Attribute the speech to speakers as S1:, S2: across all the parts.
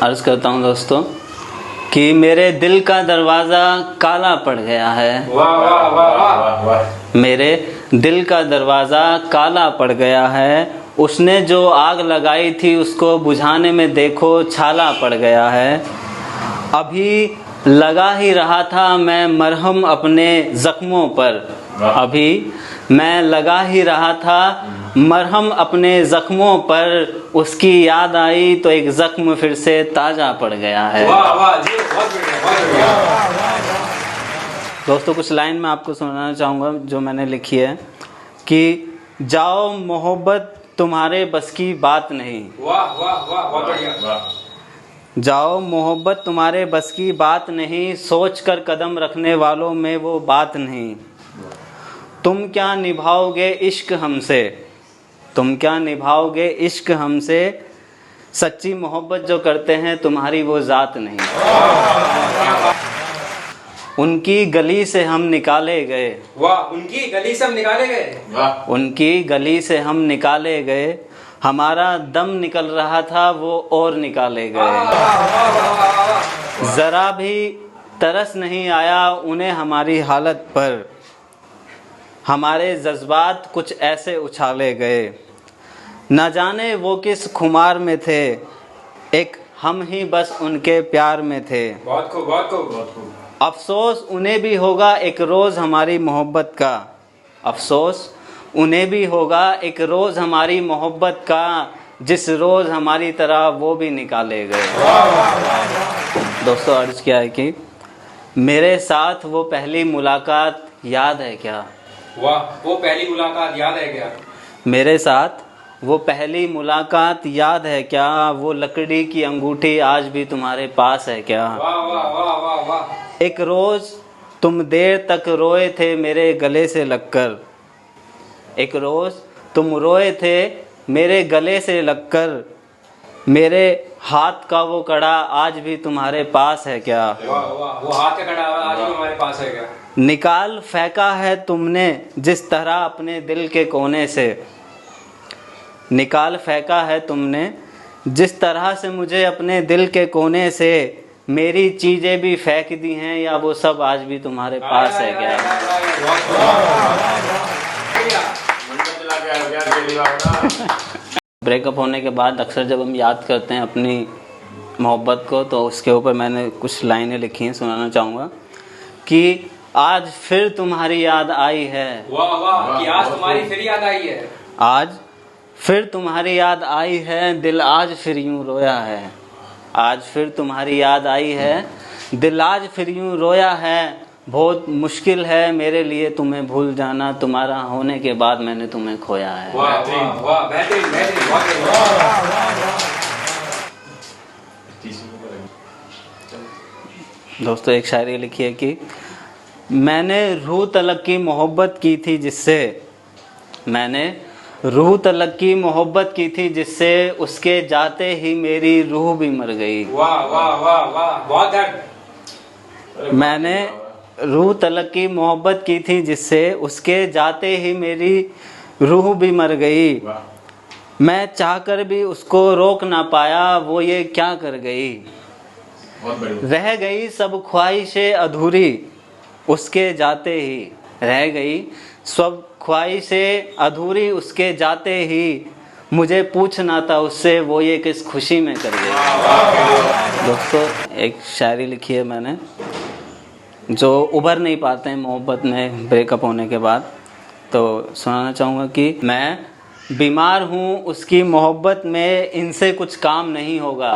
S1: अर्ज करता हूँ दोस्तों कि मेरे दिल का दरवाज़ा काला पड़ गया है।
S2: वाह वाह वाह वाह वाह।
S1: मेरे दिल का दरवाज़ा काला पड़ गया है। उसने जो आग लगाई थी उसको बुझाने में देखो छाला पड़ गया है। अभी लगा ही रहा था मैं मरहम अपने ज़ख्मों पर। अभी मैं लगा ही रहा था मरहम अपने ज़ख्मों पर। उसकी याद आई तो एक ज़ख्म फिर से ताज़ा पड़ गया है।
S2: वाह वाह जी, बहुत बढ़िया बहुत बढ़िया।
S1: दोस्तों कुछ लाइन मैं आपको सुनाना चाहूँगा जो मैंने लिखी है कि जाओ मोहब्बत तुम्हारे बस की बात नहीं।
S2: वाह वाह वाह बहुत बढ़िया।
S1: जाओ मोहब्बत तुम्हारे बस की बात नहीं। सोच कर कदम रखने वालों में वो बात नहीं। तुम क्या निभाओगे इश्क हमसे। तुम क्या निभाओगे इश्क हमसे। सच्ची मोहब्बत जो करते हैं तुम्हारी वो ज़ात नहीं। उनकी गली से हम निकाले गए।
S2: वाह, उनकी गली से हम निकाले गए। वाह,
S1: उनकी गली से हम निकाले गए। हमारा दम निकल रहा था वो और निकाले गए। ज़रा भी तरस नहीं आया उन्हें हमारी हालत पर। हमारे जज्बात कुछ ऐसे उछाले गए। न जाने वो किस खुमार में थे। एक हम ही बस उनके प्यार में थे।
S2: बहुत खूब बहुत खूब बहुत खूब।
S1: अफसोस उन्हें भी होगा एक रोज़ हमारी मोहब्बत का। अफसोस उन्हें भी होगा एक रोज़ हमारी मोहब्बत का। जिस रोज़ हमारी तरह वो भी निकाले गए। दोस्तों अर्ज क्या है कि मेरे साथ वो पहली मुलाकात याद है क्या।
S2: वाह, वो पहली मुलाकात याद है क्या।
S1: मेरे साथ वो पहली मुलाकात याद है क्या। वो लकड़ी की अंगूठी आज भी तुम्हारे पास है क्या।
S2: वाह वाह वाह वाह वाह।
S1: एक रोज़ तुम देर तक रोए थे मेरे गले से लगकर। एक रोज़ तुम रोए थे मेरे गले से लगकर। मेरे हाथ का वो कड़ा आज भी तुम्हारे पास है क्या।
S2: वाह वाह, वो हाथ का कड़ा आज भी हमारे पास है क्या।
S1: निकाल फेंका है तुमने जिस तरह अपने दिल के कोने से। निकाल फेंका है तुमने जिस तरह से मुझे अपने दिल के कोने से। मेरी चीज़ें भी फेंक दी हैं या वो सब आज भी तुम्हारे पास है क्या। ब्रेकअप होने के बाद अक्सर जब हम याद करते हैं अपनी मोहब्बत को तो उसके ऊपर मैंने कुछ लाइनें लिखी हैं, सुनाना चाहूँगा कि आज फिर तुम्हारी याद आई है।
S2: वाह वाह, कि आज तुम्हारी फिर याद आई है।
S1: आज फिर तुम्हारी याद आई है दिल आज फिर यूं रोया है। आज फिर तुम्हारी याद आई है दिल आज फिर यूं रोया है। बहुत मुश्किल है मेरे लिए तुम्हें भूल जाना। तुम्हारा होने के बाद मैंने तुम्हें खोया है।
S2: वाह वाह वाह, बेहतरीन बेहतरीन बहुत।
S1: दोस्तों एक शायरी लिखी है कि मैंने रूह तलक की मोहब्बत की थी जिससे। मैंने रूह तलक की मोहब्बत की थी जिससे। उसके जाते ही मेरी रूह भी मर गई।
S2: वाह वाह वाह वाह, बहुत दर्द।
S1: मैंने रूह तलक की मोहब्बत की थी जिससे। उसके जाते ही मेरी रूह भी मर गई। मैं चाहकर भी उसको रोक ना पाया वो ये क्या कर गई। रह गई सब ख्वाहिशें अधूरी उसके जाते ही। रह गई सब ख्वाहिशें अधूरी उसके जाते ही। मुझे पूछना था उससे वो ये किस खुशी में कर गई। दोस्तों एक शायरी लिखी है मैंने जो उभर नहीं पाते हैं मोहब्बत में ब्रेकअप होने के बाद, तो सुनाना चाहूँगा कि मैं बीमार हूँ उसकी मोहब्बत में इनसे कुछ काम नहीं होगा।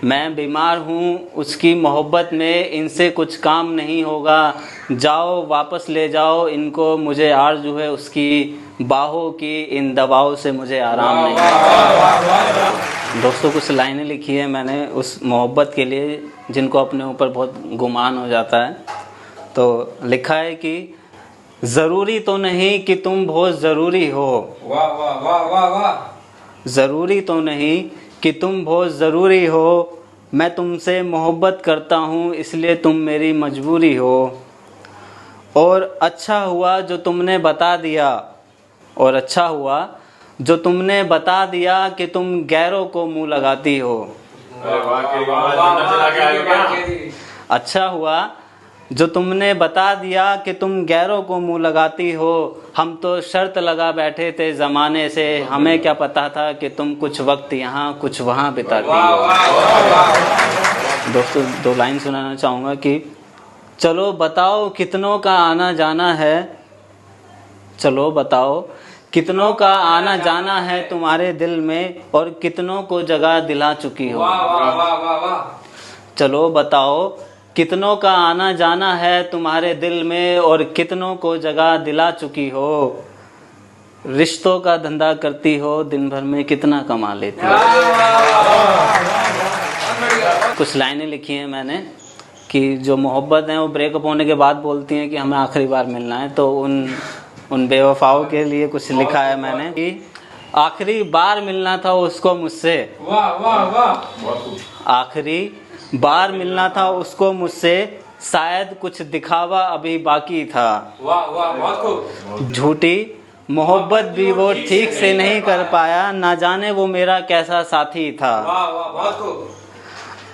S1: मैं बीमार हूँ उसकी मोहब्बत में इनसे कुछ काम नहीं होगा। जाओ वापस ले जाओ इनको मुझे आरज़ू है उसकी बाहों की। इन दवाओं से मुझे आराम नहीं है। दोस्तों कुछ लाइनें लिखी है मैंने उस मोहब्बत के लिए जिनको अपने ऊपर बहुत गुमान हो जाता है। तो लिखा है कि ज़रूरी तो नहीं कि तुम बहुत ज़रूरी हो।
S2: वाह वाह वाह वाह वाह।
S1: ज़रूरी तो नहीं कि तुम बहुत ज़रूरी हो। मैं तुमसे मोहब्बत करता हूँ इसलिए तुम मेरी मजबूरी हो। और अच्छा हुआ जो तुमने बता दिया। और अच्छा हुआ जो तुमने बता दिया कि तुम गैरों को मुँह लगाती हो।
S3: अरे वाह, क्या आवाज अंदर चला के आए हो क्या?
S1: अच्छा हुआ जो तुमने बता दिया कि तुम गैरों को मुंह लगाती हो। हम तो शर्त लगा बैठे थे जमाने से, हमें क्या पता था कि तुम कुछ वक्त यहाँ कुछ वहाँ बिताती हो। दोस्तों 2 लाइन सुनाना चाहूँगा कि चलो बताओ कितनों का आना जाना है, चलो बताओ कितनों का आना जाना है तुम्हारे दिल में, और कितनों को जगह दिला चुकी हो। चलो बताओ कितनों का आना जाना है तुम्हारे दिल में, और कितनों को जगह दिला चुकी हो। रिश्तों का धंधा करती हो, दिन भर में कितना कमा लेती हो। कुछ लाइनें लिखी हैं मैंने कि जो मोहब्बत है वो ब्रेकअप होने के बाद बोलती हैं कि हमें आखिरी बार मिलना है, तो उन बेवफाओं के लिए कुछ लिखा है मैंने कि आखिरी बार मिलना था उसको मुझसे, आखिरी बार मिलना था उसको मुझसे, शायद कुछ दिखावा अभी बाकी था। झूठी मोहब्बत भी वो ठीक से नहीं कर पाया, ना जाने वो मेरा कैसा साथी था।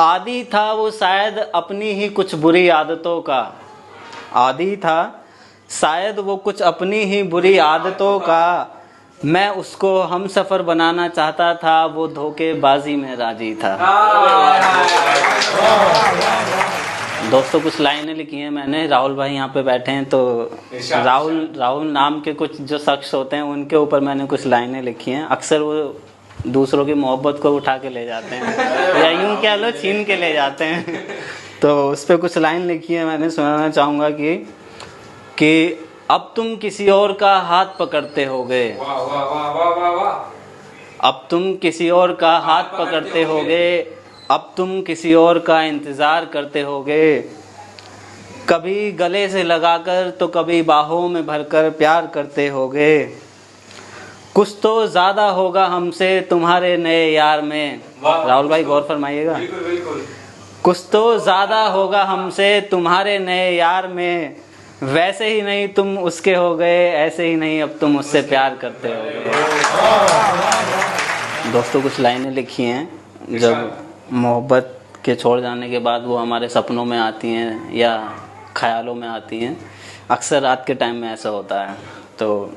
S1: आदी था वो शायद अपनी ही कुछ बुरी आदतों का, आदी था शायद वो कुछ अपनी ही बुरी आदतों का। मैं उसको हम सफ़र बनाना चाहता था, वो धोखेबाजी में राजी था। दोस्तों कुछ लाइनें लिखी हैं मैंने, राहुल भाई यहाँ पे बैठे हैं, तो राहुल नाम के कुछ जो शख्स होते हैं उनके ऊपर मैंने कुछ लाइनें लिखी हैं। अक्सर वो दूसरों की मोहब्बत को उठा के ले जाते हैं या यूं कह लो छीन के ले जाते हैं। तो उस पर कुछ लाइन लिखी है मैंने, सुनाना चाहूँगा कि अब तुम किसी और का हाथ पकड़ते होगे, अब तुम किसी और का हाथ पकड़ते होगे, अब तुम किसी और का इंतज़ार करते होगे। कभी गले से लगाकर तो कभी बाहों में भरकर प्यार करते होगे। कुछ तो ज़्यादा होगा हमसे तुम्हारे नए यार में। राहुल भाई गौर फरमाइएगा। कुछ तो ज़्यादा होगा हमसे तुम्हारे नए यार में, वैसे ही नहीं तुम उसके हो गए, ऐसे ही नहीं अब तुम उससे प्यार करते हो गए। दोस्तों कुछ लाइनें लिखी हैं जब मोहब्बत के छोड़ जाने के बाद वो हमारे सपनों में आती हैं या ख्यालों में आती हैं। अक्सर रात के टाइम में ऐसा होता है, तो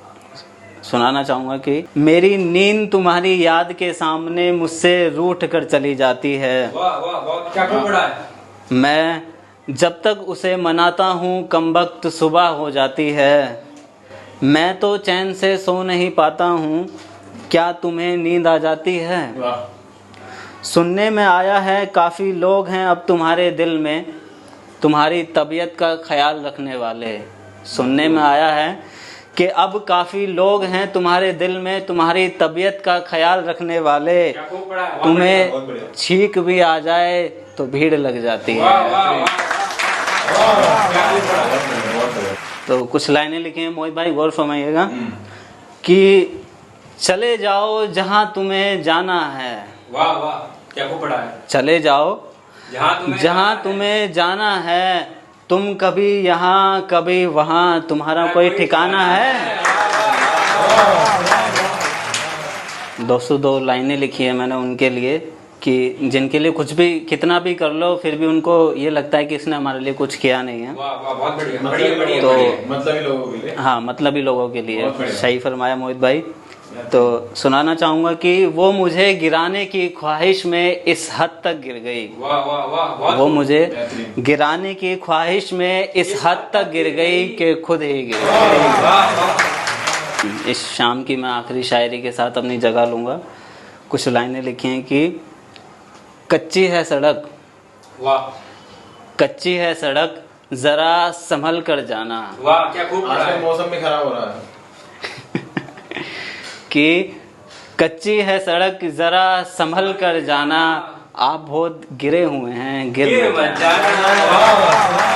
S1: सुनाना चाहूँगा कि मेरी नींद तुम्हारी याद के सामने मुझसे रूठ कर चली जाती है।
S2: क्या बड़ा है।
S1: मैं जब तक उसे मनाता हूँ कमबख्त सुबह हो जाती है। मैं तो चैन से सो नहीं पाता हूँ, क्या तुम्हें नींद आ जाती है। सुनने में आया है काफ़ी लोग हैं अब तुम्हारे दिल में, तुम्हारी तबीयत का ख्याल रखने वाले। सुनने में आया है कि अब काफ़ी लोग हैं तुम्हारे दिल में, तुम्हारी तबीयत का ख्याल रखने वाले। तुम्हें छींक भी आ जाए तो भीड़ लग जाती है। तो कुछ लाइनें लिखी हैं मोहित भाई, गौर फरमाइएगा कि चले जाओ जहां तुम्हें जाना है।
S2: वाह वाह क्या खूब पढ़ा है।
S1: चले जाओ जहां तुम्हें जाना है, तुम कभी यहाँ कभी वहाँ, तुम्हारा कोई ठिकाना है। दोस्तों 2 लाइनें लिखी है मैंने उनके लिए कि जिनके लिए कुछ भी कितना भी कर लो फिर भी उनको ये लगता है कि इसने हमारे लिए कुछ किया नहीं है।
S2: वाह वाह बहुत बढ़िया बढ़िया
S1: तो
S3: मतलबी लोगों के लिए,
S1: हाँ मतलबी लोगों के लिए सही फरमाया मोहित भाई। तो सुनाना चाहूँगा कि वो मुझे गिराने की ख्वाहिश में इस हद तक गिर गई।
S2: वाह वाह वाह
S1: वो मुझे गिराने की ख्वाहिश में इस हद तक गिर गई कि खुद ही गिर गई। इस शाम की मैं आखिरी शायरी के साथ अपनी जगह लूँगा। कुछ लाइनें लिखी हैं कि कच्ची है सड़क,
S2: वाह
S1: कच्ची है सड़क, ज़रा संभल कर जाना।
S2: वाह क्या खूब पढ़ा
S3: आजकल
S2: है।
S3: मौसम भी खराब हो रहा है
S1: कि कच्ची है सड़क ज़रा संभल कर जाना, आप बहुत गिरे हुए हैं गिर मत जाना।